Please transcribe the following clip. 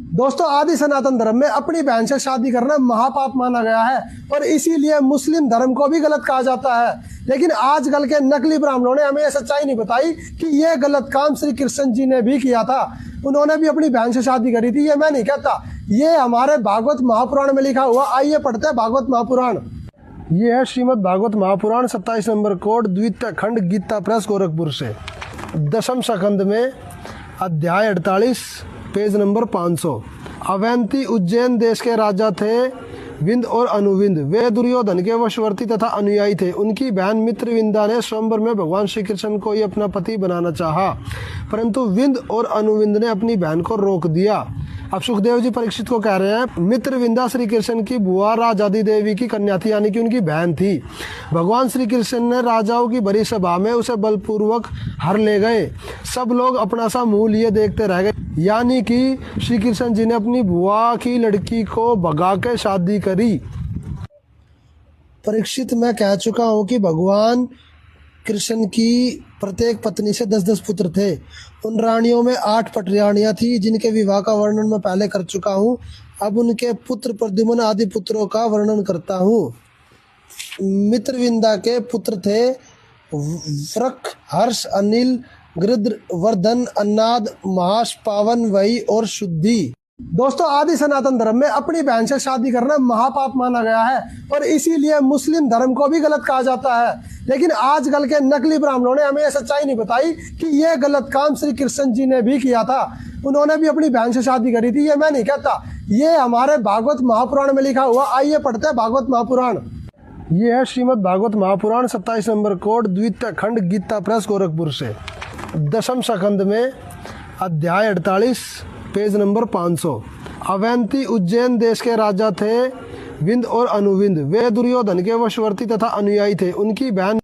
दोस्तों, आदि सनातन धर्म में अपनी बहन से शादी करना महापाप माना गया है और इसीलिए मुस्लिम धर्म को भी गलत कहा जाता है। लेकिन आजकल के नकली ब्राह्मणों ने हमें यह सच्चाई नहीं बताई कि यह गलत काम श्री कृष्ण जी ने भी किया था। उन्होंने भी अपनी बहन से शादी करी थी, ये मैं नहीं कहता, ये हमारे भागवत महापुराण में लिखा हुआ। आइए पढ़ते हैं भागवत महापुराण। ये है श्रीमद् भागवत महापुराण 27 नंबर कोड, द्वितीय खंड, गीता प्रेस, गोरखपुर से। दशम स्कंद में अध्याय 48, पेज नंबर 500। अवंती उज्जैन देश के राजा थे विंद और अनुविंद। वे दुर्योधन के वशवर्ती तथा अनुयायी थे। उनकी बहन मित्रविंदा ने स्वयंवर में भगवान श्री कृष्ण को ही अपना पति बनाना चाहा, परंतु विंद और अनुविंद ने अपनी बहन को रोक दिया। अब सुखदेव जी परीक्षित को कह रहे हैं, मित्रविंदा श्री कृष्ण की बुआ राजादी देवी की कन्या थी, यानी कि उनकी बहन थी। भगवान श्री कृष्ण ने राजाओं की बड़ी सभा में उसे बलपूर्वक हर ले गए। सब लोग अपना सा मुंह लिए देखते रह गए, यानी कि श्री कृष्ण जी ने अपनी बुआ की लड़की को भगा के शादी करी। परीक्षित, मैं कह चुका हूँ कि भगवान कृष्ण की प्रत्येक पत्नी से 10-10 पुत्र थे। उन रानियों में 8 पटरानियां थी जिनके विवाह का वर्णन मैं पहले कर चुका हूँ। अब उनके पुत्र प्रद्युम्न आदि पुत्रों का वर्णन करता हूँ। मित्रविंदा के पुत्र थे वृक, हर्ष, अनिल, गृध्र, वर्धन, अन्नाद, महास, पावन, वही और शुद्धि। दोस्तों, आदि सनातन धर्म में अपनी बहन से शादी करना महापाप माना गया है और इसीलिए मुस्लिम धर्म को भी गलत कहा जाता है। लेकिन आजकल के नकली ब्राह्मणों ने हमें यह सच्चाई नहीं बताई कि यह गलत काम श्री कृष्ण जी ने भी किया था। उन्होंने भी अपनी बहन से शादी करी थी, ये मैं नहीं कहता, ये हमारे भागवत महापुराण में लिखा हुआ। आइए पढ़ते हैं भागवत महापुराण। ये है श्रीमद् भागवत महापुराण 27 नंबर कोड, द्वितीय खंड, गीता प्रेस, गोरखपुर से। दशम स्कंद में अध्याय 48, पेज नंबर 500। अवंती उज्जैन देश के राजा थे विंद और अनुविंद। वे दुर्योधन के वशवर्ती तथा अनुयायी थे। उनकी बहन